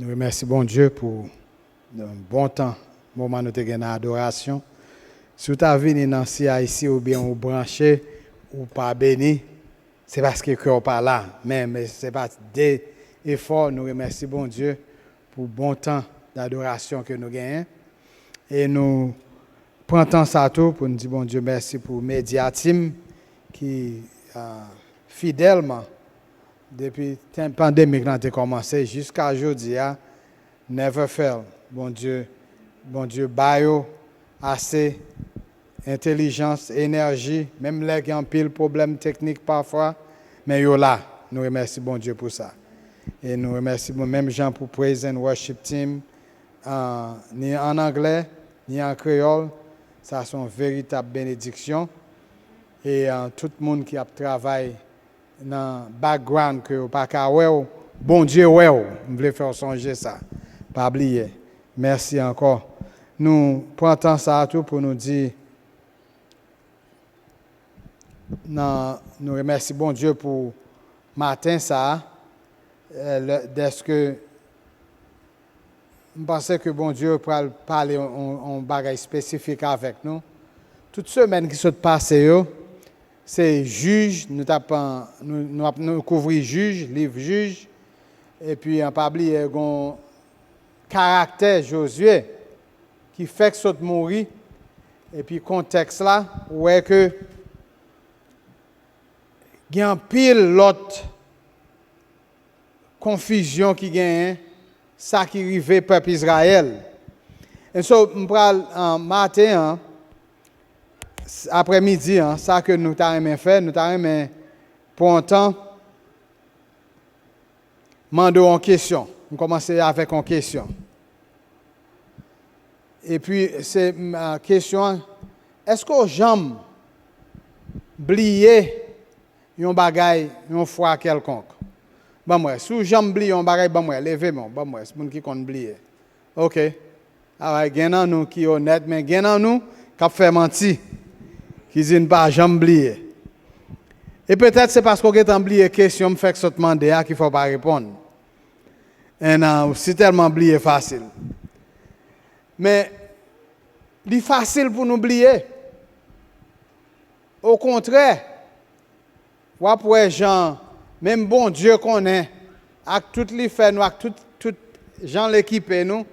Nous remercions bon Dieu pour un bon temps, moment où nous avons adoration. Si tu as venu dans ici ou bien ou branché ou pas béni, c'est parce que cœur pas là. Mais c'est pas des efforts. Nous remercions bon Dieu pour bon temps d'adoration que nous gagnons. Et nous prenons ça tout pour nous dire bon Dieu merci pour Média Team qui fidèlement depuis la pandémie qui a commencé jusqu'à aujourd'hui, never fail. Bon Dieu, bio, assez, intelligence, énergie, même les qui ont pile problème technique parfois, mais yo là, nous remercions bon Dieu pour ça. Et nous remercions même gens pour Praise and Worship Team, ni en anglais, ni en créole, ça sont une véritable bénédiction. Et tout le monde qui a travaillé dans le background que pas qu'à bon Dieu ouais, on voulait faire songer ça. Pas oublier. Merci encore. Nous prenons ça tout pour nous dire nous remercions bon Dieu pour matin ça est-ce que je pensais que bon Dieu pourrait parler en bagage spécifique avec nous. Toute semaine qui s'est passée, c'est juge, nous couvrons juge, livre juge, et puis en public, un caractère Josué qui fait que ça mourir, et puis contexte là, où est que il y a un pile l'autre confusion qui gagne, ça qui arrive peuple Israël. Et so, on parle en matin, après-midi, ça que nous avons fait, nous avons pour un temps, demandons une question. On commence avec une question. Et puis, c'est ma question, est-ce que j'aime oublier un bagage, une fois quelconque? Bon, moi, si j'aime oublier un bagage, bon, moi, levez-moi, bon, moi, c'est pour qui qu'on oublie. OK. Alors, il y en a nous qui sont honnêtes, mais il y en a nous qui fait mentir. Qui disent pas jamais oublier. Et peut-être c'est parce qu'on a oublié question me fait que ça demande qu'il ne faut pas répondre. Et c'est tellement oublié facile. Mais c'est facile pour nous oublier. Au contraire, après gens, même bon Dieu qu'on est, avec tout les fait nous, avec tout gens l'équipe nous,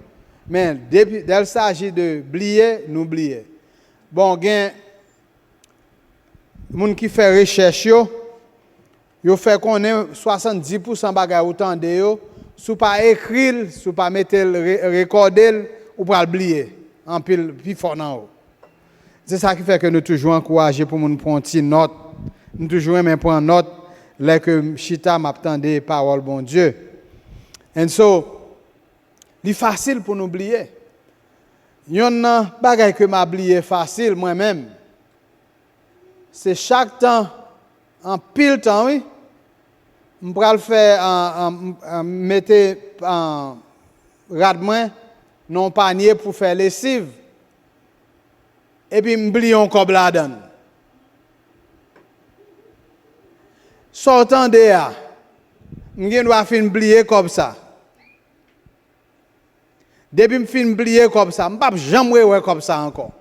mais dès qu'il s'agit de oublier, nous oublier. Bon, gain moun qui fait recherche yo fait qu'on est 70% bagay autant de yo sous pas écrire sous pas mettre recorder ou pas oublier en pile puis fort nan haut. C'est ça qui fait que nous toujours encourager pour moun prendre une note, nous toujours même prendre note là que chita m'attendait parole bon Dieu. And so c'est facile pour nous oublier. Yon nan bagay que m'a oublié facile moi-même. C'est chaque temps, en pile temps, oui, je vais le faire, mettre en radement, non panier pour faire lessive. Et puis, je oublie encore là-dedans. Sortant de là, je dois finir oublier comme ça. Depuis que je finis oublier comme ça, je ne vais jamais voir comme ça encore.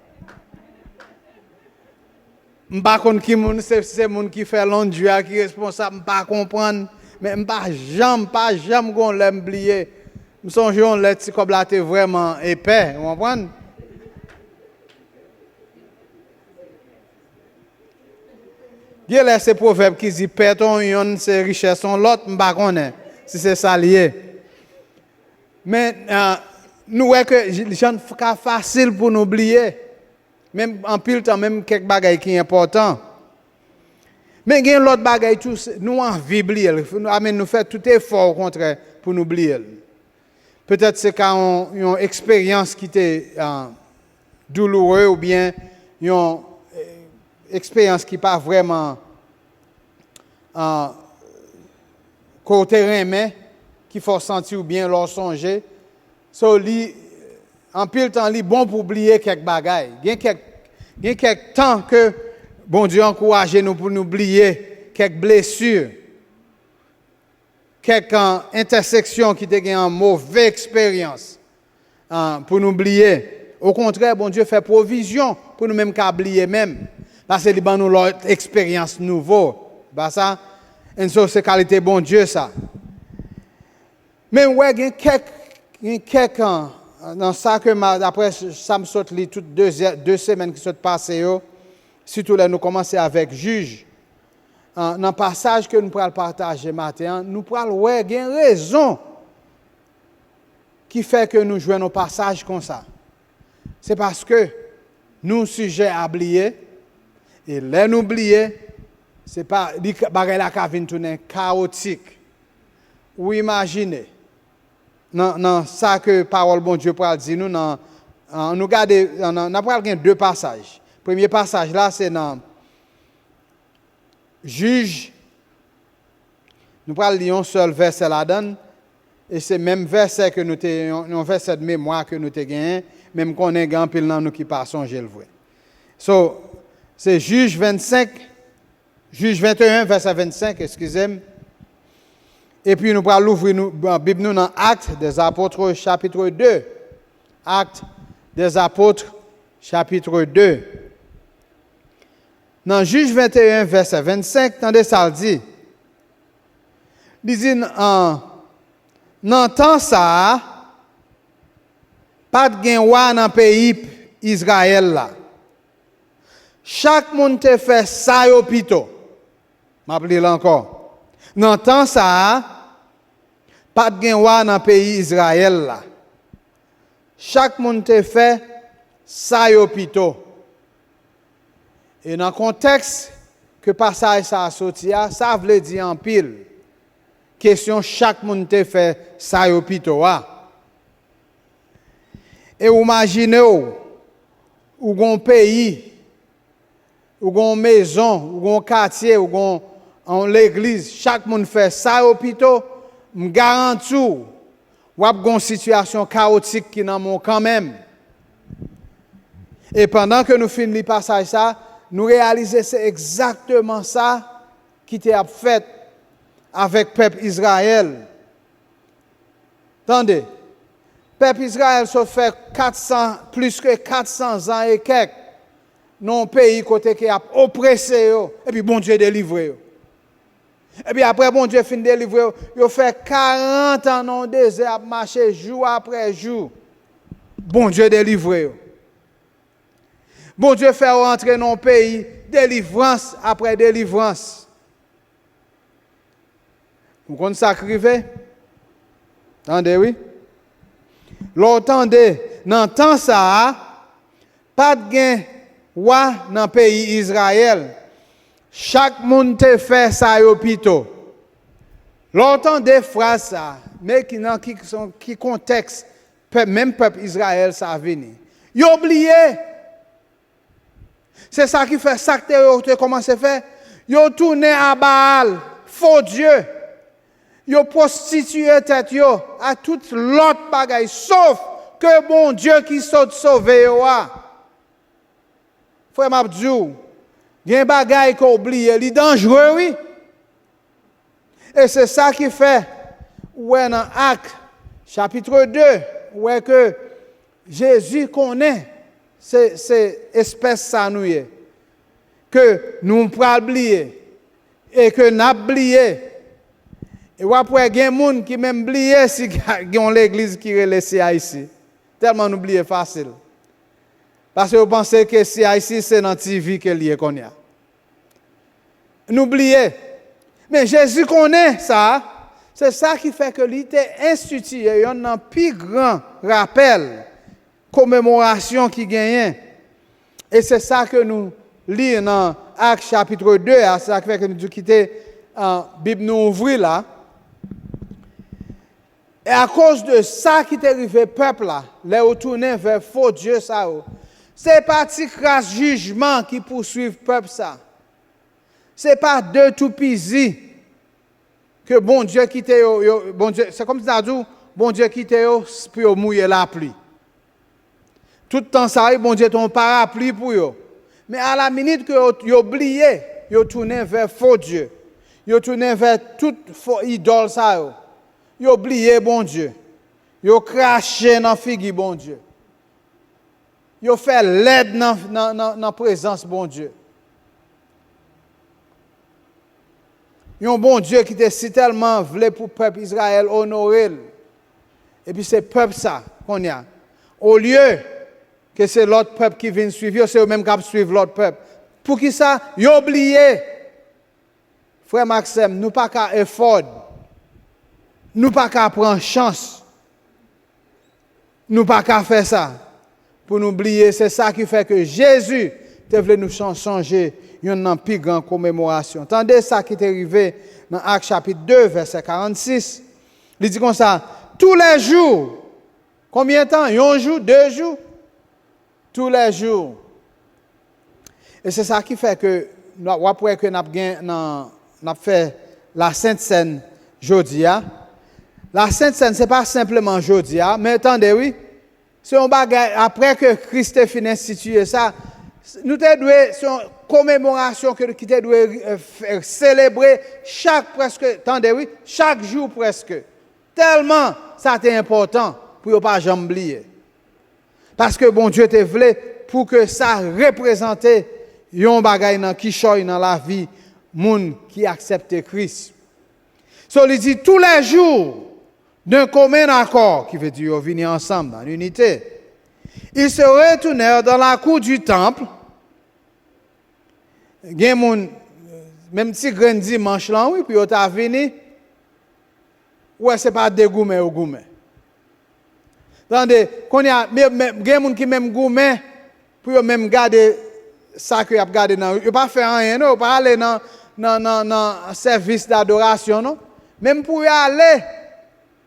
Je ne sais pas qui c'est moun qui fait l'enduit qui est responsable, je ne pas comprendre, mais je ne pas jamais l'oublier. Je songe que le petit comme là est vraiment épais, vous comprenez? Il y a ces proverbes qui disent perd ton yon, c'est richesse son l'autre, je ne sais pas si c'est ça lié. Mais nous voyons que c'est facile pour nous oublier. Même en pile temps, même quelques bagages qui sont importants. Mais il y a l'autre bagage, nous envie oublier. Nous faisons tout effort au contraire pour nous oublier. Peut-être c'est quand une expérience qui était douloureuse ou bien une expérience qui n'est pas vraiment côté remè, qui faut sentir ou bien leur songer. So, en pile temps, c'est bon pour oublier quelques bagages. Il y a quelques temps que bon Dieu encourage nous pour nous oublier quelques blessures, quelques intersections qui étaient une mauvaise expérience pour nous oublier. Au contraire, bon Dieu fait provision pour nous même oublier même. Parce que nous avons une expérience nouvelle. Bah ça, et ça c'est qualité bon Dieu ça. Mais ouais, il y a quelques dans ça que après ça me saute les toutes deux semaines qui sont passées, surtout là nous commençons avec juge. Dans le passage que nous pourrons partager matin, nous pourrons ouais, il y a une raison qui fait que nous jouons nos passages comme ça. C'est parce que nous sujets à oublier et les nous oublier, c'est pas la cavine tourner chaotique. Ou imaginez non ça que parole bon Dieu pour dire nous nous regarder on a deux passages. Premier passage là c'est dans Juge. Nous parlons lire un seul verset là-dedans et c'est même verset que nous un verset de mémoire que nous te gagné même qu'on est grand pile dans nous qui passons je le vois. So c'est Juge 25 Juge 21 verset 25 excusez-moi. Et puis nous allons ouvrir la Bible nous dans Actes des Apôtres chapitre 2. Actes des Apôtres chapitre 2. Dans Juge 21 verset 25, tendez ça dit. Il dit dans temps ça pas de gain roi dans pays Israël là. Chaque monde te fait ça au pito. M'appelez encore. Dans temps ça, pas de roi dans le pays Israël là. Chaque monde te fait ça yo pito. Et dans le contexte que passage ça a sorti, ça veut dire en pile. Question chaque monde te fait ça yo pito. Et imaginez ou un pays, ou une maison, ou un quartier, ou en l'église, chaque monde fait ça au pito, me garantis ou a une situation chaotique qui dans mon quand même. Et pendant que nous finissons le passage ça, nous réalisons c'est exactement ça qui était fait avec peuple Israël. Attendez, peuple Israël ça fait plus que 400 ans et quelques dans un pays côté qui a oppressé et puis bon Dieu délivré. Et puis après, bon Dieu fin de délivrer, il fait 40 ans dans le désert, à marcher jour après jour. Bon Dieu délivré. Bon Dieu fait rentrer dans le pays, délivrance après délivrance. Vous comprenez ça arrivé? Attendez, oui? L'entendez, dans le temps ça, pas de gain roi dans le pays Israël. Chaque monde te fait ça au pito. Longtemps des phrases ça, mais qui contexte, même peuple Israël ça a venu. Ils ont oublié. C'est ça qui fait ça que tu commencé à faire. Ils ont tourné à Baal, faux Dieu. Ils ont prostitué tête à toute l'autre bagaille, sauf que bon Dieu qui saute sauver. Frère Mabdou. Il y a un bagage qu'on oublie, il est dangereux, oui. Et c'est ça qui fait, ouais, dans Actes, chapitre 2, ouais, que Jésus connaît ces espèces ça nous est, que nous pouvons oublier, et que nous oublié. Et après, il y a des gens qui même oublient si ils ont l'église qui est laissée ici. Tellement nous oublier facile. Parce que vous pensez que si ici, c'est dans la TV que lié qu'on y a. N'oubliez. Mais Jésus connaît ça. C'est ça qui fait que lui était institué. Il y a un plus grand rappel, commémoration qui gagne. Et c'est ça que nous lisons dans Actes chapitre 2. C'est ça qui fait que nous quittons la Bible, nous ouvrons là. Et à cause de ça qui est arrivé, peuple là, les retourner vers faux Dieu ça. C'est pas grâce jugement qui poursuivent peuple ça. C'est pas de tout pisi que bon Dieu quitte bon Dieu, c'est comme ça dit bon Dieu quitte pour mouiller la pluie. Tout le temps ça bon Dieu ton parapluie pour eux. Mais à la minute que yo oublié, yo tourné vers faux Dieu. Yo tourné vers toute faux idole ça. Yo oublié bon Dieu. Yo craché dans figue bon Dieu. Yo fait l'aide dans présence bon Dieu. Yon bon Dieu qui était si tellement voulu pour le peuple Israël honorer. Et puis c'est peuple ça qu'on y a. Au lieu que c'est l'autre peuple qui vient suivre, c'est eux-mêmes qui suivent l'autre peuple. Pour qui ça? Ils ont oublié. Frère Maxime, nous pas qu'à effort. Nous pas qu'à prendre chance. Nous pas qu'à faire ça. Pour nous oublier, c'est ça qui fait que Jésus voulait nous changer une plus grande commémoration. Attendez ça qui est arrivé dans Actes chapitre 2, verset 46. Il dit comme ça, tous les jours, combien de temps? Un jour, 2 jours? Tous les jours. Et c'est ça qui fait que, après que nous avons fait la Sainte Seine jeudi. La Sainte Seine, ce n'est pas simplement jeudi, mais attendez, oui. C'est un bagage, après que Christ ait fini d'instituer ça, nous devons, c'est une commémoration qui doit célébrer chaque jour presque. Tellement ça est important pour ne pas jamais oublier. Parce que bon Dieu te voulu pour que ça représente un bagage qui choye dans la vie monde qui accepte Christ. So il dit tous les jours d'un commun accord, qui veut dire venir ensemble dans l'unité. Ils se retournèrent dans la cour du temple. Même si grand dimanche là, oui, puis ils sont venus. Ouais, c'est pas des gourmets ou gourmets. Attendez, quand il y a des gens qui même gourmets, pour même garder ça que y a gardé dans, ils pas faire rien, non, pas aller dans service d'adoration, non. Même pour y aller,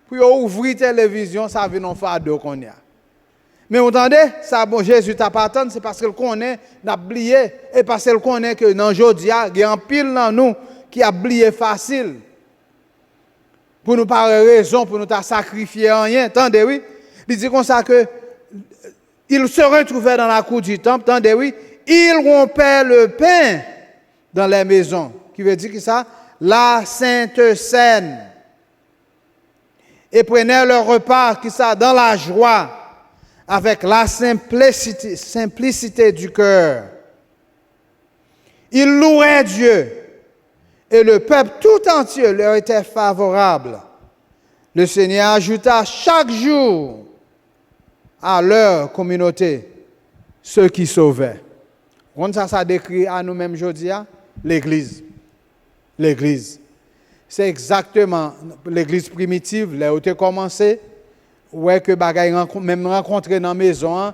pour ouvrir télévision, ça vient en fardeau qu'on y a. Mais vous entendez, ça bon Jésus t'a pas attendre, c'est parce qu'il connaît n'a oublié et parce qu'il connaît que dans jodia, il y a un pile dans nous qui a oublié facile. Pour nous pas raison pour nous t'a sacrifié rien, attendez oui. Il dit comme ça que il se retrouvait dans la cour du temple, attendez oui, il rompait le pain dans les maisons, qui veut dire que ça la Sainte Seine. Et prenaient leur repas qui ça dans la joie avec la simplicité du cœur. Ils louaient Dieu et le peuple tout entier leur était favorable. Le Seigneur ajouta chaque jour à leur communauté ceux qui sauvaient. Quand ça décrit à nous-mêmes aujourd'hui, l'Église. L'Église. C'est exactement l'Église primitive, là où tu as commencé, ouais que bagay même rencontrer dans la maison,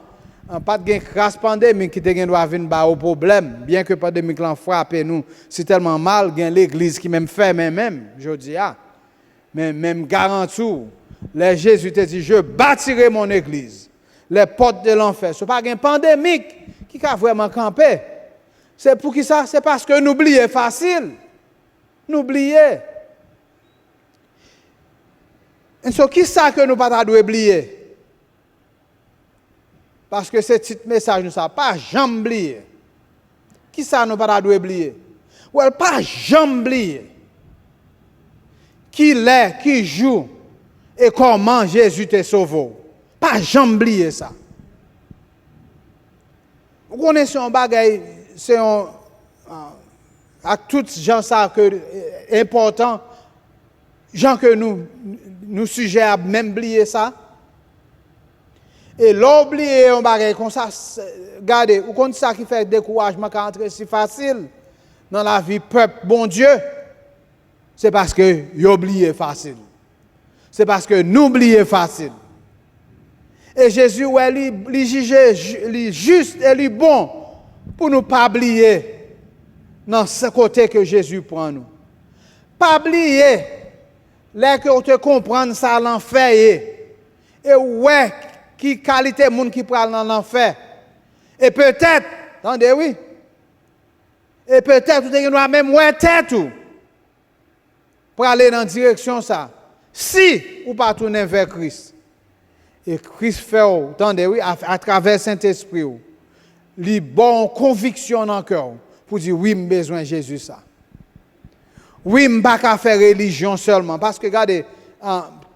pas de grâce pandémique qui te doit venir au problème, bien que pandémique l'en frappe nous, c'est tellement mal, gain l'Église qui même fait même, je dis mais même garantie, les Jésus te dit je bâtirai mon Église, les portes de l'enfer, c'est pas une pandémique qui a vraiment campé. C'est pour qui ça? C'est parce que nous oublions facile. Nous oublions. Et so, qui ça que nous ne pas oublier? Parce que ce petit message nous ça pas jamais oublier. Qui ça nous pas oublier? Well, pas jamais oublier. Qui l'est, qui joue et comment Jésus te sauvé. Pas jamais oublier ça. Vous connaissez un bagage, c'est un à tous gens ça que important, gens que nous sujets à même oublier ça. Et l'oublier un bagage comme ça, regardez, vous connaissez ça qui fait découragement quand entrer si facile dans la vie peuple bon Dieu. C'est parce que y'oubliez facile. C'est parce que nous oublions facile. Et Jésus, ouais, lui jugeait juste et lui bon pour nous pas oublier dans ce côté que Jésus prend nous. Pas oublier, là que vous te comprendre ça l'enfer et ouais, qui qualité monde qui prend dans l'enfer. Et peut-être, attendez oui, et peut-être vous devez même ouais tête tout pour aller dans la direction ça. Si ou pas tourner vers Christ. Et Christ fait, attendez oui, à travers Saint-Esprit, lui bon conviction dans le cœur pour dire oui, j'ai besoin de Jésus ça. Oui, je ne peux pas faire religion seulement. Parce que regardez,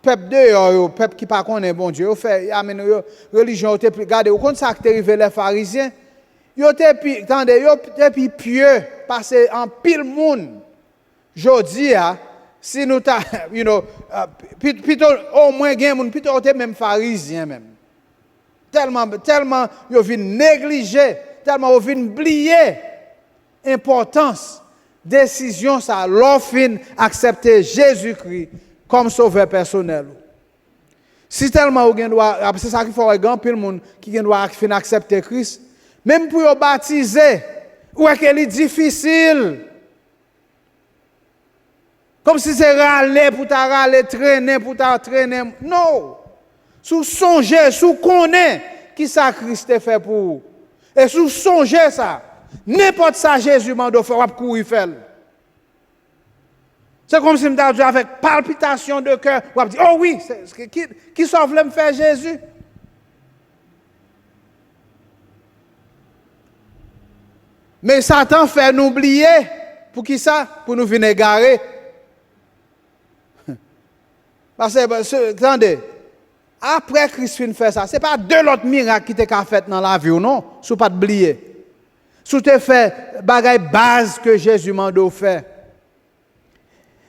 peuple de peuple qui pas connaît bon Dieu, fait amène religion te regardez, au ça qui arrivé les pharisiens, yo te attendez, yo te pieux parce en pile monde. Jodi a si nous ta plutôt au moins gen monde plutôt te même pharisien même. Tellement yo vinn négliger, tellement yo vinn oublier importance décision ça l'offre accepter Jésus-Christ comme sauveur personnel. Si tellement ou gen doit c'est ça qu'il faut grand pile monde qui gen doit accepter Christ, même pour yo baptiser, ou est que c'est difficile. Comme si c'est râler pour ta râler, traîner pour ta traîner. Non. Sous songer, sous connaître qui ça Christ a fait pour vous. Et sous songer ça, n'importe ça Jésus m'a fait, ou courir faire. C'est comme si je me disais avec palpitation de cœur, ou dire, oh oui, qui s'en voulait me faire Jésus? Mais Satan fait nous oublier. Pour qui ça? Pour nous venir égarer. Parce que, attendez, après Christ fait ça, ce n'est pas deux autres miracles qui t'ont fait dans la vie, non? Si pas oublier. Si tu fait bagaille base que Jésus m'a fait.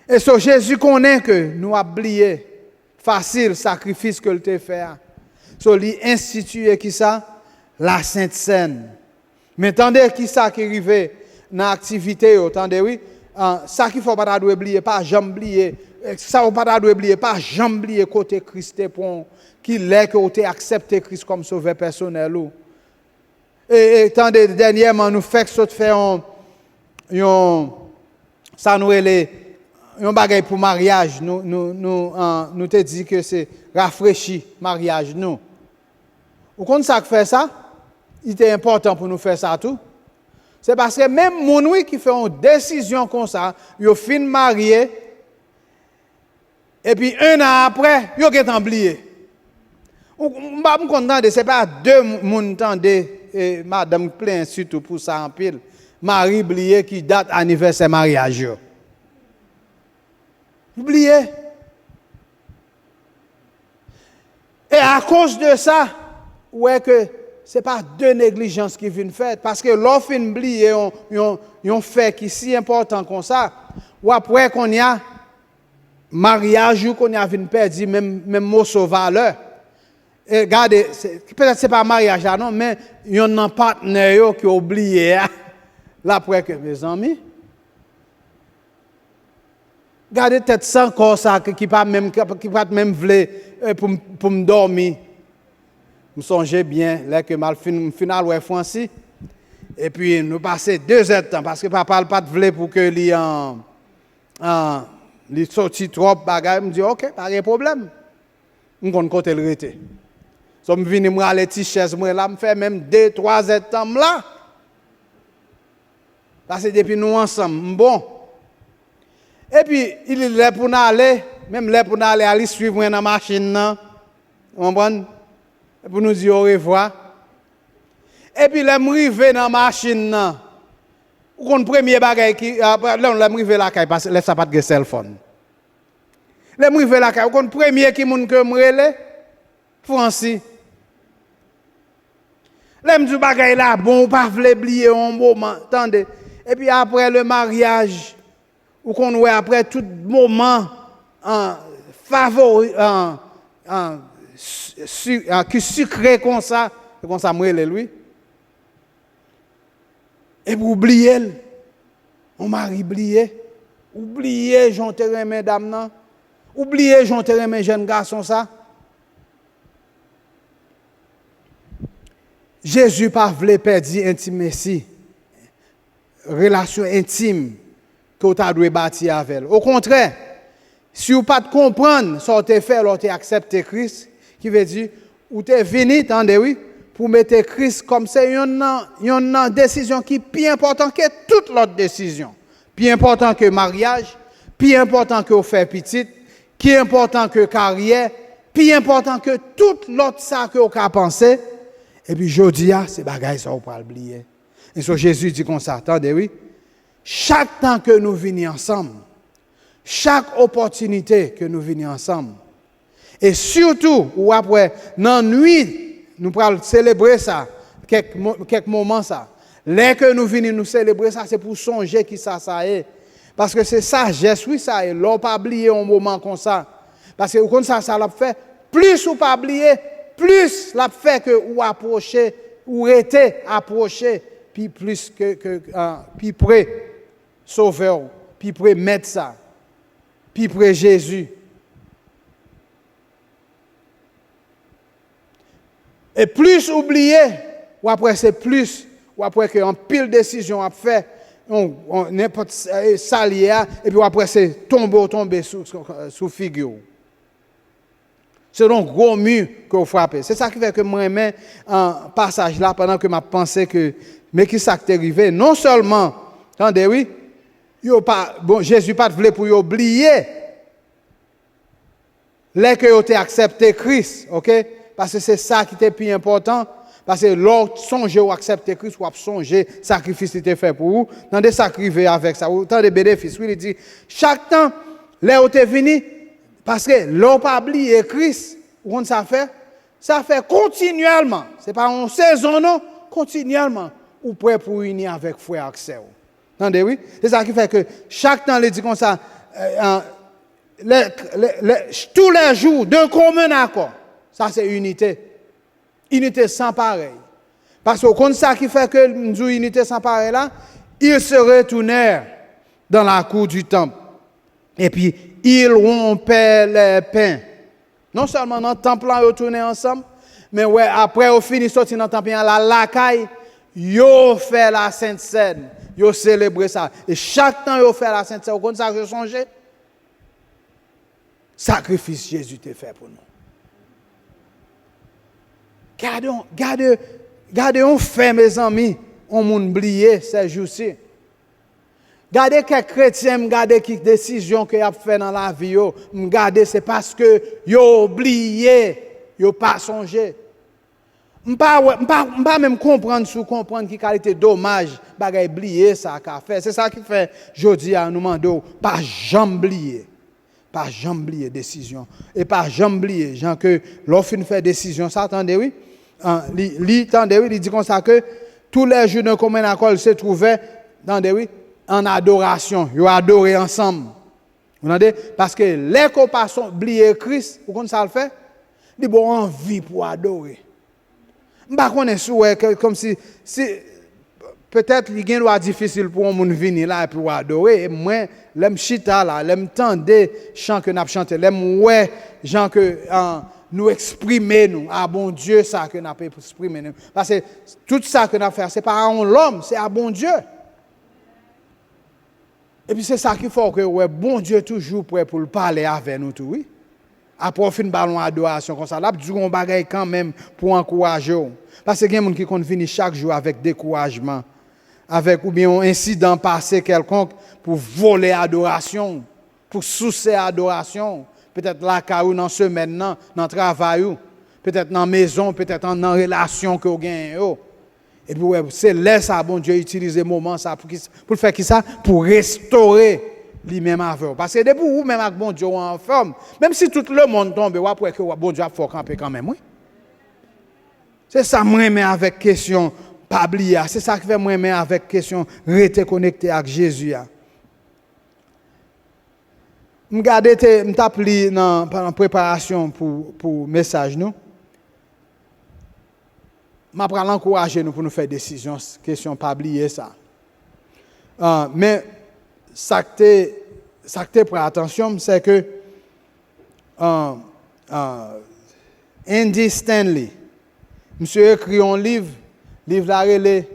Et so Jésus connaît que nous avons oublié facile sacrifice que il t'a fait. So lui instituer qui ça? La Sainte Seine. Mais attendez qui ça qui arrive dans l'activité, attendez oui, ça qu'il faut pas oublier, pas jamais oublier. Ça, on ne peut pas oublier, pas jamais oublier côté Christ pour qu'il est que vous avez accepté Christ comme sauveur personnel. Et attendez, dernièrement, nous faisons ça nous est un bagage pour mariage. Nous te dit que c'est rafraîchi mariage. Nous. Vous comprenez ça que fait ça? Il est important pour nous faire ça tout. C'est parce que même les gens qui font une décision comme ça, ils fin marié. Et puis un an après, ils ont oublié. Je suis content de ce n'est pas deux personnes et madame plein surtout pour ça en pile. Marie oublié qui date anniversaire mariage. Oublié. Et à cause de ça, ouais que ce n'est pas deux négligences qui viennent faire. Parce que l'offre oublié, on fait qui est si important comme ça. Ou après qu'on y a mariage ou qu'on a vu perdu même mot sur valeur. Et regardez, peut-être c'est pas mariage là non, mais il y a un partenaire qui a oublié là après que mes amis. Regardez peut-être sans corps ça qui pas même vle pour me dormir. Je songeais bien là que mal final ouais Francis et puis nous passer 2 heures de temps parce que papa pas vle pour que lui il sorti trop bagaille, me dit OK, pas de problème. On compte côté le rete. So me vinn me aller ti chaise moi là me fait même 2-3 heures de temps là. Parce que depuis nous ensemble, bon. Et puis il est là pour aller, même là pour aller suivre moi dans la machine là. Vous comprenez? Pour nous dire au revoir. Et puis là m'rivé dans la machine là. Ou premier bagay qui là on m'rivé la caille parce que là ça pas de cell phone. Là m'rivé la caille, ou premier qui moun que m'rele Francis. Là me dit bagay là bon pas vle oublier un moment, attendez. Et puis après le mariage ou qu'on ouais après tout moment favori qui sucré comme ça m'rele lui. Et pour oublier, on m'a oublié, j'en te remets dame nan, oublié, j'en te remets jeune garçon ça. Jésus pas voulu perdre intimacy, relation intime que tu as dû bâtir avec elle. Au contraire, si vous pas comprendre ce que tu fait, tu as accepté Christ, qui veut dire, ou tu es venu, attendez oui, pour mettre Christ comme c'est une décision qui est plus importante que toute l'autre décision. Plus important que mariage, plus important que faire petit, plus important que carrière, plus important que tout l'autre ça que vous avez pensé. Et puis je dis, c'est bagaille ça, vous ne pouvez pas oublier. Et so Jésus dit comme ça, attendez, oui. Chaque temps que nous venons ensemble, chaque opportunité que nous venons ensemble, Et surtout, ou après, dans la nuit, nous allons célébrer ça, quelques moments ça. Dès que nous venons nous célébrer ça, c'est pour songer qui ça est. Parce que c'est sagesse, oui, ça est. L'on pas oublier un moment comme ça. Parce que comme ça l'a fait, plus ou pas oublier, plus l'a fait que ou approcher, ou était approché, puis plus puis près, sauveur, puis près mettre ça, puis près Jésus. Et plus oublier, ou après c'est plus, ou après qu'en pile décision a fait, on n'importe salier, et puis après c'est tomber sous figure. C'est donc gros mur que vous frappez. C'est ça qui fait que moi j'aime un passage là pendant que je pensais que mais qui ça qui est arrivé. Non seulement, attendez oui, Jésus pas voulu pour oublier les que vous accepté Christ, OK? Parce que c'est ça qui était plus important. Parce que l'autre songe ou accepter Christ ou songer sacrifice qui était fait pour vous, dans des sacrifices avec ça, autant de bénéfices. Oui, il dit chaque temps là où tu es venu parce que l'on pas oublié Christ, on ça fait continuellement. C'est pas en saison non, continuellement ou prêt pour unir avec frère accès. Entendez oui? C'est ça qui fait que chaque temps il dit comme ça tous les jours de commun accord. Ça c'est unité. Unité sans pareil. Parce que comme ça qui fait que nous unité sans pareil là, ils se retournèrent dans la cour du temple. Et puis ils rompaient les pains. Non seulement dans le temple là ils retournaient ensemble, mais ouais après au fini sorti dans le temple la lacaille, ils fait la Sainte Seine, ils célébré ça. Et chaque temps ils fait la Sainte Seine, comme ça je songeais sacrifice Jésus t'a fait pour nous. Gardez, on fait, mes amis, on m'a oublié ces jours-ci. Gardez quelques chrétiens, gardez quelques décisions qu'ils ont fait dans la vie. Gardez, c'est parce que ils ont oublié, ils n'ont pas songé. Je ne peux pas même comprendre qui qualité dommage, bagay oublier ça qu'a fait. C'est ça qui fait, je dis à nous demander, pas jamais oublier. Pas jamais oublier décision. Et pas jamais oublier, gens que l'offre fait décision, ça, attendez, oui? Il dit comme ça que tous les jours de commun accord se trouvaient en adoration. Ils adoraient ensemble. Vous entendez? Parce que les compassons oublier Christ, vous connaissez ça le fait? Ils ont envie pour adorer. Je ne sais pas comme si peut-être il y a difficile pour un monde venir là pour adorer. Et moi, l'aime chita là, l'aime tendre chant que n'a chanté, l'aime ouais, gens que nous exprimer nous à bon Dieu ça que n'a pas exprimer nous parce que tout ça que n'a fait c'est pas à l'homme c'est à bon Dieu et puis c'est ça qu'il faut que ouais bon Dieu toujours prêt pour parler avec nous tout oui après fin ballon adoration comme ça là du on bagaille quand même pour encourager parce que il y a des gens qui comptent venir chaque jour avec découragement avec ou bien un incident passé quelconque pour voler adoration pour soucier adoration. Peut-être la caillou dans semaine dans le travail peut-être dans la maison peut-être dans la relation que vous gagnez et puis ouais, c'est là ça bon Dieu utiliser moment ça pour faire qui ça pour restaurer lui-même avec parce que depuis vous même avec bon Dieu en forme même si tout le monde tombe ou après que bon Dieu a faut camper quand même oui c'est ça moi mais avec question pas oublier c'est ça qui fait moi mais avec question rester connecté avec Jésus. Je tape dans la préparation pour message nous. Je vais l'encourager nous pour nous faire des décisions, question pas oublier ça. Mais ça que pour attention, c'est que Andy Stanley, monsieur écrit un livre là les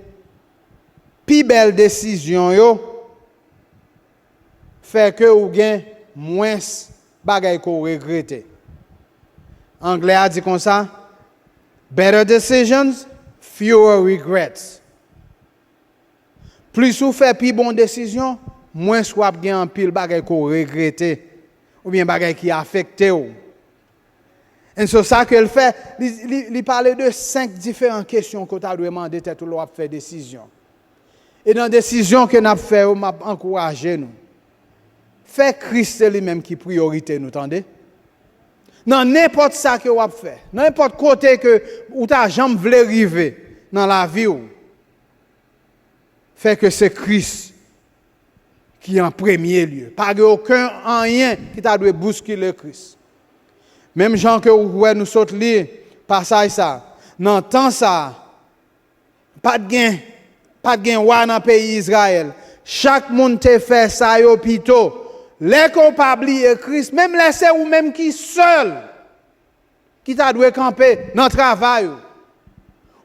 plus belle décision yo fait que ou gain moins bagay qu'on regrette. Anglais a dit comme ça, better decisions, fewer regrets. Plus vous faites plus bonne décision, moins vous avez un pile bagay qu'on regrette ou bien bagay qui affecte ou. Et c'est ça qu'elle fait, il parlait de 5 différentes questions qu'on t'a demandé tête ou faire décision. Et dans la décision que nous avons fait, on m'a encouragé nous. Fait Christ lui-même qui priorité, nous entendez? dans n'importe ça que vous fait, n'importe côté que ou ta jambe voulait arriver dans la vie, fait que c'est Christ qui est en premier lieu. Pas aucun rien qui t'a dû bousculer Christ. Même gens que vous nous saute lire passage ça, dans temps ça, pas de gain roi dans le pays Israël. Chaque monde te fait ça au pito. Les coupables et Christ, même laissez ou même qui seul, qui t'a dû camper dans le travail.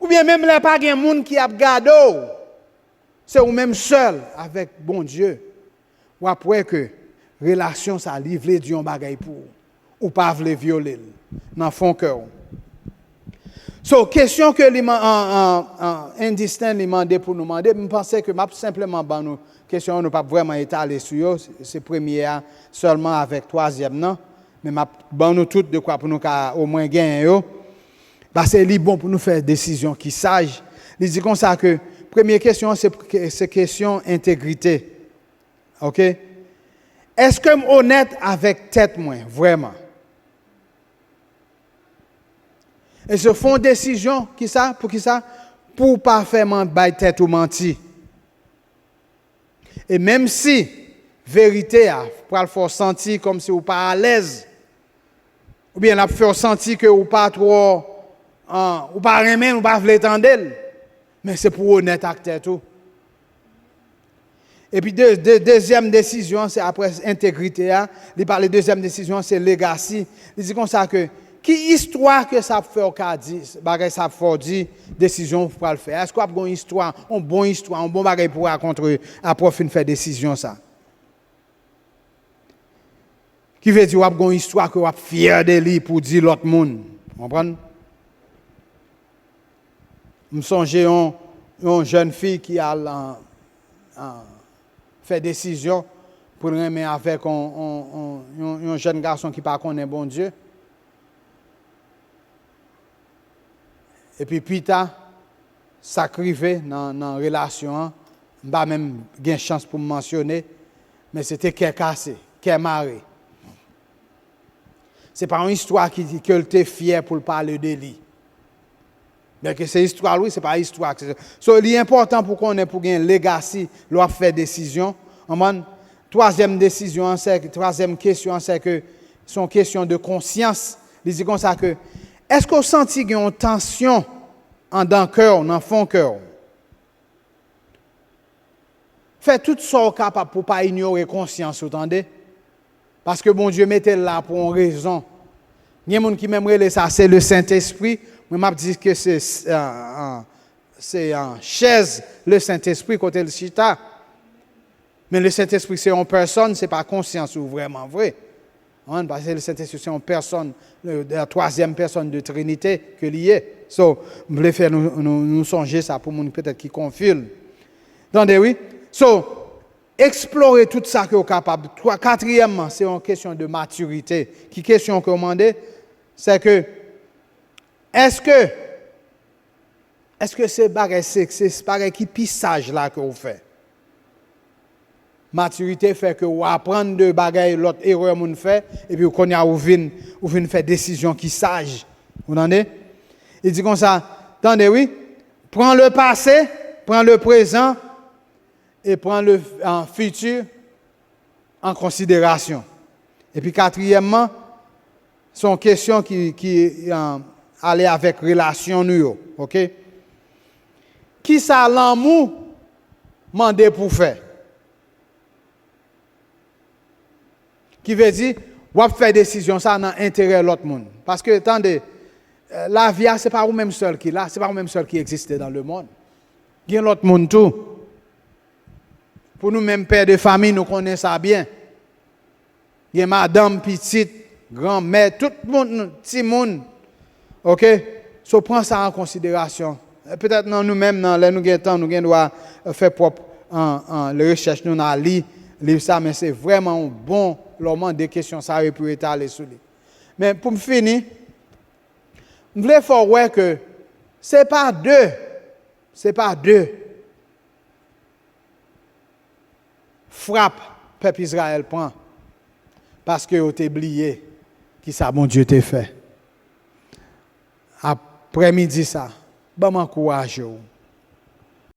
Ou bien même les pas de monde qui a gardé, c'est ou même seul avec bon Dieu. Ou après que relation ça livre Dieu en bagaille pour ou pas vle violer dans fond cœur. So question que indistinct lui demandé pour nous demander, je pensais que m'a simplement ban nous question nous pas vraiment étaler sur c'est première seulement avec troisième non, mais m'a ban nous toutes de quoi pour nous au moins gagner yo. Parce que c'est bon pour nous faire décision qui sage. Il dit comme ça que première question c'est question intégrité. OK? Est-ce que je suis honnête avec tête moi vraiment? Et se font décision qui ça pour qui ça pour parfaitement bailler tête ou mentir. Et même si vérité a pour le faire sentir comme si ou pas à l'aise ou bien la faire sentir que ou pas trop ou pas remen ou pas vle tendre mais c'est pour honnête avec tête tout. Et puis deuxième décision c'est après intégrité a, il parle de deuxième décision c'est legacy. Il dit comme ça que qui histoire que ça fait au cas dit bagay ça faut dire décision pour le faire. Est-ce qu'on a une histoire, une bonne histoire, un bon bagay pour raconter après fin faire décision ça. Qui veut dire on a une histoire que on a fier de lui pour dire l'autre monde. Comprendre? Me songer une jeune fille qui a fait décision pour remettre avec un jeune garçon qui pas connaît bon Dieu. Et puis plus ça crivé dans la relation, pas même gain chance pour me mentionner, mais c'était qu'elle cassé, qu'elle maré. C'est pas une histoire que était fier pour parler de lui. Mais que c'est histoire lui, c'est pas histoire. So, il est important pour qu'on ait pour gagner legacy, leur faire décision. Troisième décision, troisième question, c'est que son question de conscience. Il dit comme ça que est-ce qu'on sentit une tension en dans cœur, dans fond cœur? Faites tout ça capable pour pas ignorer conscience, vous entendez? Parce que bon Dieu mettait là pour une raison. Il y a des gens qui m'aimeraient ça, c'est le Saint-Esprit. Moi, je dis que c'est en chaise le Saint-Esprit côté le chita. Mais le Saint-Esprit, c'est en personne, ce n'est pas conscience ou vraiment vrai. Parce que le Saint-Esprit, c'est en personne, la troisième personne de Trinité que lié. So, je voulais faire nous songer ça pour nous peut-être qui confirme. Entendez, oui? So, explorer tout ça que vous êtes capable. Quatrièmement, c'est une question de maturité. Qui question que vous demandez, c'est que est-ce que c'est pareil qui pissage là que vous faites? Maturité fait que vous apprenez de bagaille l'autre erreur moun fait et puis qu'on a ou vinn faire décision qui sage. Vous entendez? Il dit comme ça, attendez oui, prends le passé, prends le présent et prends le futur en considération. Et puis quatrièmement, son question qui aller avec relation nous, OK? Qui ça l'amour mandé pour faire? Qui veut dire, on faire décision ça dans l'intérêt de l'autre monde. Parce que, attendez, la vie, ce n'est pas vous-même seul qui est là, ce n'est pas vous-même seul qui existe dans le monde. Il y a l'autre monde tout. Pour nous-mêmes, pères de famille, nous connaissons ça bien. Il y a madame, petite, grand-mère, tout le monde, petit monde. OK? So, prends ça en considération. Peut-être nous-mêmes, nous devons faire propre les recherches, nous allons lire ça, mais c'est vraiment bon. L'homme des questions, ça aurait pu étaler sur lui. Mais pour me finir, je voulais faire ouais que c'est pas deux frappes peuple Israël prend parce que vous êtes oublié qui ça bon Dieu t'a fait. Après-midi ça, bah m'encourage